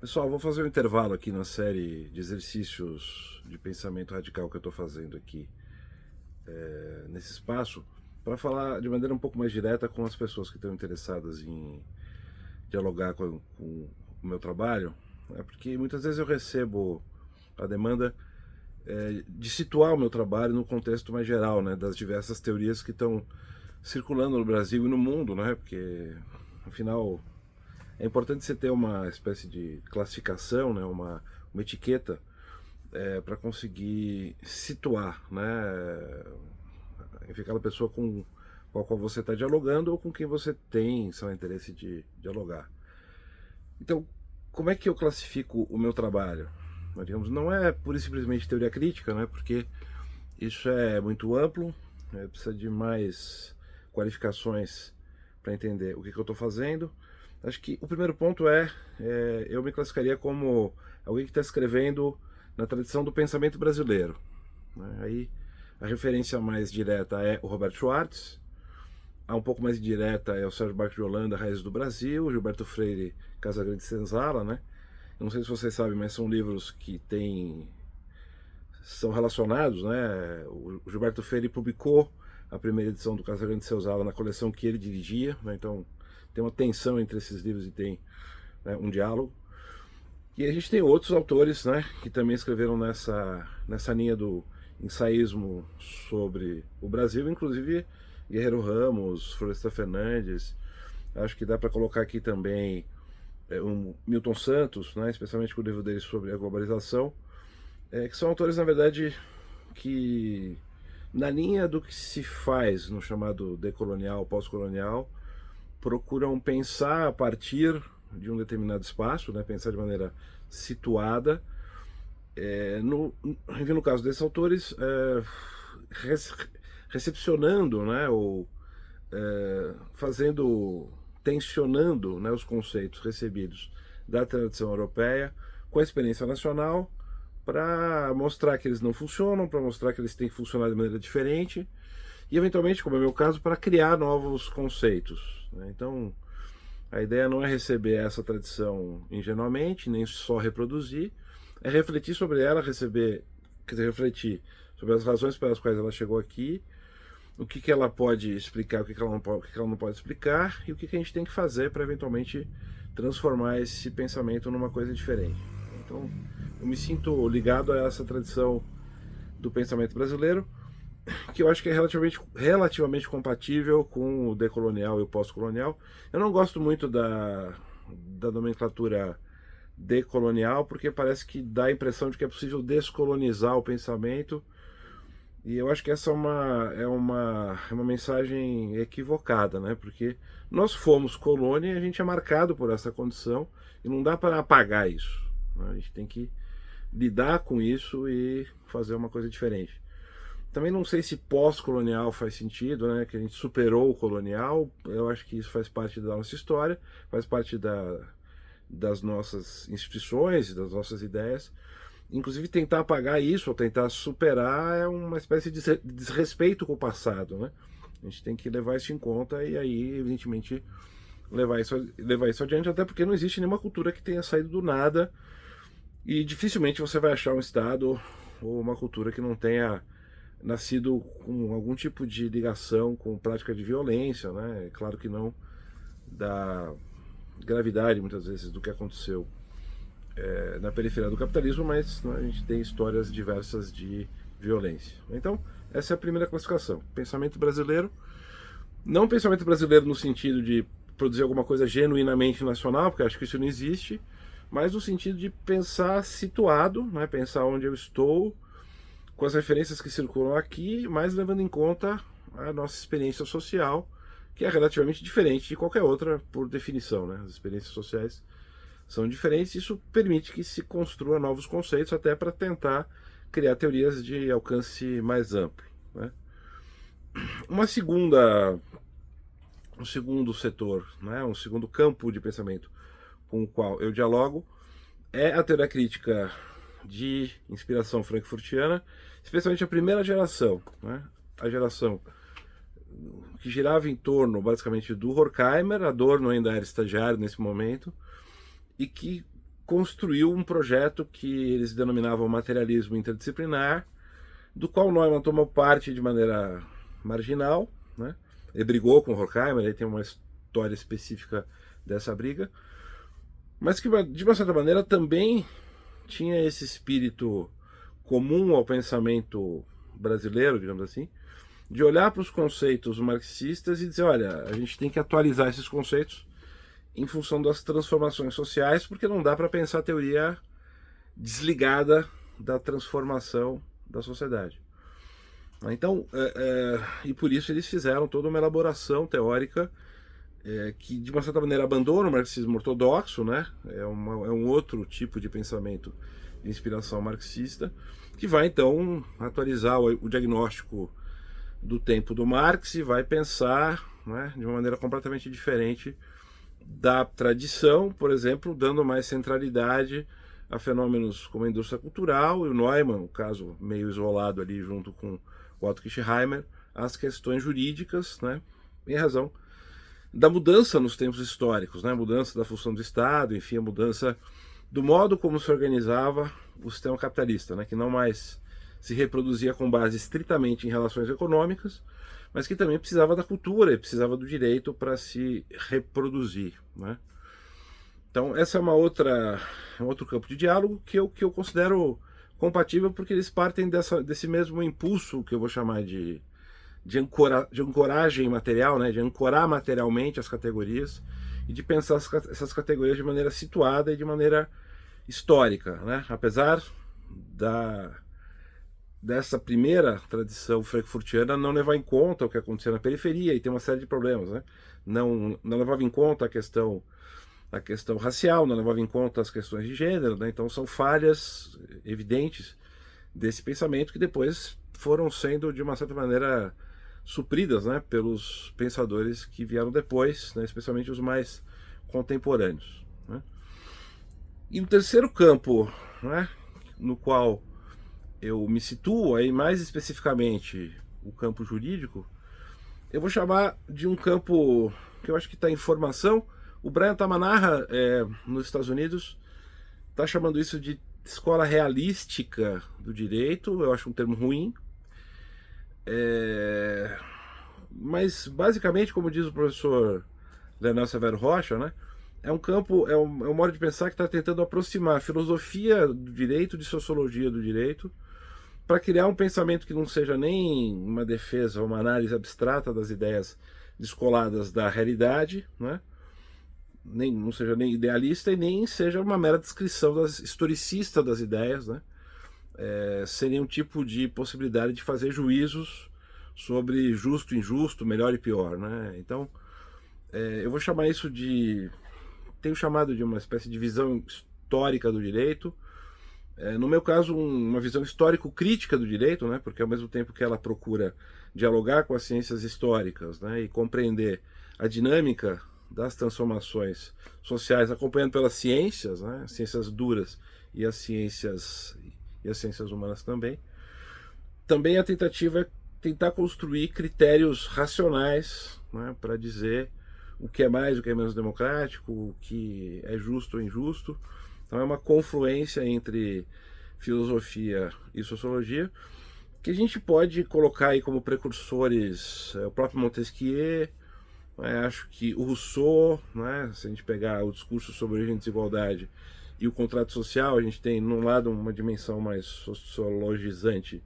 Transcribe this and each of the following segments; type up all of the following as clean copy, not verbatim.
Pessoal, vou fazer um intervalo aqui na série de exercícios de pensamento radical que eu estou fazendo aqui nesse espaço para falar de maneira um pouco mais direta com as pessoas que estão interessadas em dialogar com o meu trabalho, né? Porque muitas vezes eu recebo a demanda de situar o meu trabalho no contexto mais geral, né, das diversas teorias que estão circulando no Brasil e no mundo, né, porque afinal é importante você ter uma espécie de classificação, né, uma etiqueta para conseguir situar, né, enfim, aquela pessoa com a qual você está dialogando ou com quem você tem seu interesse de dialogar. Então, como é que eu classifico o meu trabalho? Digamos, não é pura e simplesmente teoria crítica, né, porque isso é muito amplo, né, precisa de mais qualificações para entender o que eu estou fazendo. Acho que o primeiro ponto eu me classificaria como alguém que está escrevendo na tradição do pensamento brasileiro, né? Aí a referência mais direta é o Roberto Schwartz, a um pouco mais direta é o Sérgio Buarque de Holanda, Raízes do Brasil, Gilberto Freire, Casagrande Senzala, né? Eu não sei se vocês sabem, mas são livros que são relacionados, né? O Gilberto Freire publicou a primeira edição do Casagrande Senzala na coleção que ele dirigia, né? Então tem uma tensão entre esses livros e tem, né, um diálogo. E a gente tem outros autores, né, que também escreveram nessa linha do ensaísmo sobre o Brasil, inclusive Guerreiro Ramos, Florestan Fernandes. Acho que dá para colocar aqui também um Milton Santos, né, especialmente com o livro dele sobre a globalização, que são autores, na verdade, que na linha do que se faz no chamado decolonial, pós-colonial, procuram pensar a partir de um determinado espaço, né, pensar de maneira situada. Enfim, no caso desses autores, recepcionando, né, ou fazendo, tensionando, né, os conceitos recebidos da tradição europeia com a experiência nacional para mostrar que eles não funcionam, para mostrar que eles têm que funcionar de maneira diferente e, eventualmente, como é o meu caso, para criar novos conceitos, né? Então, a ideia não é receber essa tradição ingenuamente, nem só reproduzir, é refletir sobre ela, quer dizer, refletir sobre as razões pelas quais ela chegou aqui, o que ela pode explicar, o que ela não pode explicar e o que a gente tem que fazer para eventualmente transformar esse pensamento numa coisa diferente. Então, eu me sinto ligado a essa tradição do pensamento brasileiro, que eu acho que é relativamente compatível com o decolonial e o pós-colonial. Eu não gosto muito da nomenclatura decolonial, porque parece que dá a impressão de que é possível descolonizar o pensamento, e eu acho que essa é uma mensagem equivocada, né? Porque nós fomos colônia e a gente é marcado por essa condição, e não dá para apagar isso, né? A gente tem que lidar com isso e fazer uma coisa diferente. Também não sei se pós-colonial faz sentido, né? Que a gente superou o colonial. Eu acho que isso faz parte da nossa história, faz parte das nossas instituições, das nossas ideias. Inclusive tentar apagar isso ou tentar superar é uma espécie de desrespeito com o passado, né? A gente tem que levar isso em conta e aí, evidentemente, levar isso adiante, até porque não existe nenhuma cultura que tenha saído do nada e dificilmente você vai achar um estado ou uma cultura que não tenha nascido com algum tipo de ligação com prática de violência, né? É claro que não da gravidade, muitas vezes, do que aconteceu na periferia do capitalismo, mas, né, a gente tem histórias diversas de violência. Então, essa é a primeira classificação. Pensamento brasileiro, não pensamento brasileiro no sentido de produzir alguma coisa genuinamente nacional, porque acho que isso não existe, mas no sentido de pensar situado, né, pensar onde eu estou, com as referências que circulam aqui, mas levando em conta a nossa experiência social, que é relativamente diferente de qualquer outra, por definição, né? As experiências sociais são diferentes, isso permite que se construa novos conceitos até para tentar criar teorias de alcance mais amplo, né? Uma segunda, um segundo setor, né, um segundo campo de pensamento com o qual eu dialogo é a teoria crítica de inspiração frankfurtiana, especialmente a primeira geração, né, a geração que girava em torno basicamente do Horkheimer. Adorno ainda era estagiário nesse momento, e que construiu um projeto que eles denominavam materialismo interdisciplinar, do qual Neumann tomou parte de maneira marginal, né? Ele brigou com Horkheimer, ele tem uma história específica dessa briga, mas que de uma certa maneira também tinha esse espírito comum ao pensamento brasileiro, digamos assim, de olhar para os conceitos marxistas e dizer, olha, a gente tem que atualizar esses conceitos em função das transformações sociais, porque não dá para pensar a teoria desligada da transformação da sociedade. Então, e por isso eles fizeram toda uma elaboração teórica que, de uma certa maneira, abandona o marxismo ortodoxo, né? É um outro tipo de pensamento de inspiração marxista, que vai, então, atualizar o diagnóstico do tempo do Marx e vai pensar, né, de uma maneira completamente diferente da tradição, por exemplo, dando mais centralidade a fenômenos como a indústria cultural e o Neumann, o caso meio isolado ali junto com o Otto Kirchheimer, as questões jurídicas, né, em razão da mudança nos tempos históricos, né, a mudança da função do Estado, enfim, a mudança do modo como se organizava o sistema capitalista, né, que não mais se reproduzia com base estritamente em relações econômicas, mas que também precisava da cultura e precisava do direito para se reproduzir, né? Então, essa é um outro campo de diálogo que eu considero compatível, porque eles partem desse mesmo impulso que eu vou chamar de ancoragem material, né? De ancorar materialmente as categorias e de pensar essas categorias de maneira situada e de maneira histórica, né? Apesar dessa primeira tradição frankfurtiana não levar em conta o que acontecia na periferia, e tem uma série de problemas, né? Não levava em conta a questão racial, não levava em conta as questões de gênero, né? Então são falhas evidentes desse pensamento que depois foram sendo, de uma certa maneira, supridas, né, pelos pensadores que vieram depois, né, especialmente os mais contemporâneos, né? E no terceiro campo, né, no qual eu me situo, aí mais especificamente o campo jurídico, eu vou chamar de um campo que eu acho que está em formação. O Brian Tamanaha, nos Estados Unidos, está chamando isso de escola realística do direito. Eu acho um termo ruim. Mas, basicamente, como diz o professor Leonel Severo Rocha, né, é um campo, é um modo de pensar que está tentando aproximar a filosofia do direito de sociologia do direito, para criar um pensamento que não seja nem uma defesa, uma análise abstrata das ideias descoladas da realidade, né? Não seja nem idealista e nem seja uma mera descrição historicista das ideias, né? Sem nenhum tipo de possibilidade de fazer juízos sobre justo, injusto, melhor e pior, né? Então, eu vou chamar isso tenho chamado de uma espécie de visão histórica do direito. No meu caso, uma visão histórico-crítica do direito, né? Porque ao mesmo tempo que ela procura dialogar com as ciências históricas, né, e compreender a dinâmica das transformações sociais, acompanhando pelas ciências, né, ciências duras e as ciências humanas também a tentativa é tentar construir critérios racionais, né, para dizer o que é mais, o que é menos democrático, o que é justo ou injusto. Então é uma confluência entre filosofia e sociologia, que a gente pode colocar aí como precursores o próprio Montesquieu, né? Acho que o Rousseau, né? Se a gente pegar o discurso sobre origem e desigualdade e o contrato social, a gente tem, num lado, uma dimensão mais sociologizante,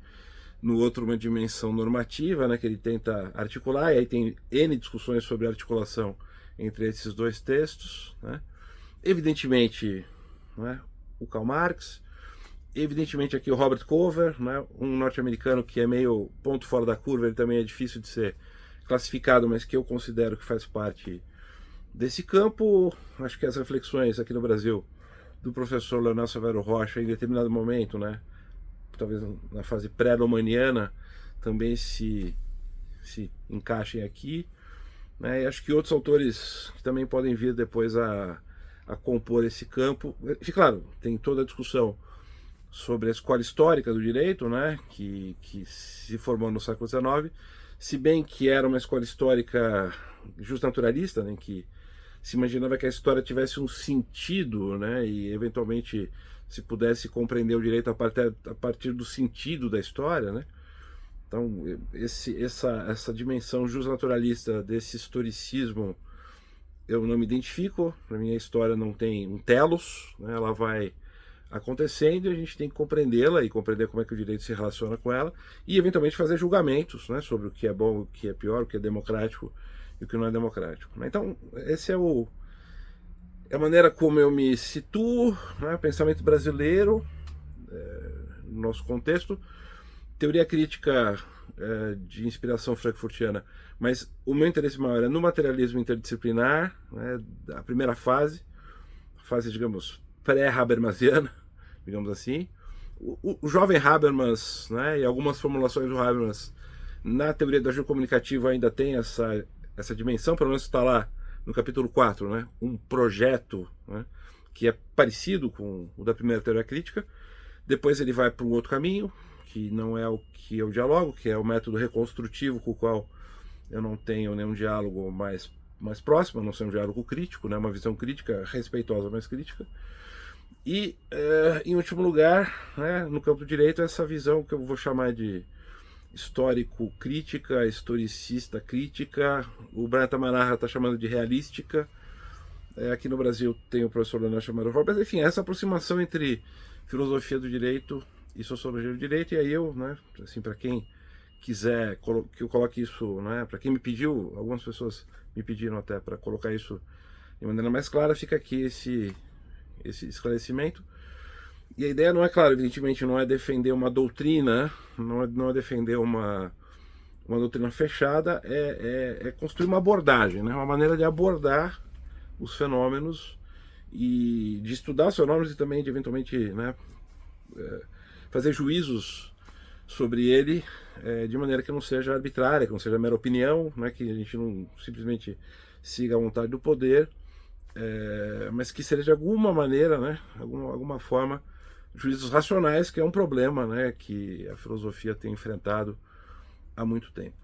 no outro, uma dimensão normativa, né? Que ele tenta articular, e aí tem N discussões sobre articulação entre esses dois textos, né? Evidentemente, né, o Karl Marx, evidentemente aqui o Robert Cover, né, um norte-americano que é meio ponto fora da curva, ele também é difícil de ser classificado, mas que eu considero que faz parte desse campo. Acho que as reflexões aqui no Brasil do professor Leonel Severo Rocha, em determinado momento, né, talvez na fase pré-romaniana, também se encaixem aqui, né, e acho que outros autores que também podem vir depois a compor esse campo. E, claro, tem toda a discussão sobre a escola histórica do direito, né, que se formou no século XIX, se bem que era uma escola histórica justnaturalista, né, que se imaginava que a história tivesse um sentido, né, e eventualmente se pudesse compreender o direito a partir do sentido da história, né? Então, essa dimensão justnaturalista desse historicismo eu não me identifico. Para mim, a história não tem um telos, né? Ela vai acontecendo e a gente tem que compreendê-la e compreender como é que o direito se relaciona com ela e, eventualmente, fazer julgamentos, né, sobre o que é bom, o que é pior, o que é democrático e o que não é democrático, né? Então, esse é a maneira como eu me situo, né, pensamento brasileiro, no nosso contexto. Teoria crítica de inspiração frankfurtiana, mas o meu interesse maior é no materialismo interdisciplinar, né, a primeira fase, digamos, pré-Habermasiana, digamos assim. O jovem Habermas, né, e algumas formulações do Habermas na teoria da geocomunicativa ainda tem essa dimensão, pelo menos está lá no capítulo 4, né, um projeto, né, que é parecido com o da primeira teoria crítica. Depois ele vai para um outro caminho, que não é o que eu dialogo, que é o método reconstrutivo, com o qual eu não tenho nenhum diálogo mais próximo, a não ser um diálogo crítico, né, uma visão crítica, respeitosa, mas crítica. E, em último lugar, né, no campo do direito, essa visão que eu vou chamar de histórico-crítica, historicista crítica, o Brian Tamanarra está chamando de realística, aqui no Brasil tem o professor Leonel chamado Robert, mas enfim, essa aproximação entre filosofia do direito e sociologia do direito, e aí eu, né, assim, para quem quiser que eu coloque isso, né, para quem me pediu, algumas pessoas me pediram até para colocar isso de maneira mais clara, fica aqui esse esclarecimento. E a ideia não é, claro, evidentemente não é defender uma doutrina, não é defender uma doutrina fechada, é construir uma abordagem, né, uma maneira de abordar os fenômenos e de estudar os fenômenos e também de eventualmente, né, fazer juízos sobre ele de maneira que não seja arbitrária, que não seja mera opinião, né, que a gente não simplesmente siga a vontade do poder, mas que seja de alguma maneira, né, alguma forma, juízos racionais, que é um problema, né, que a filosofia tem enfrentado há muito tempo.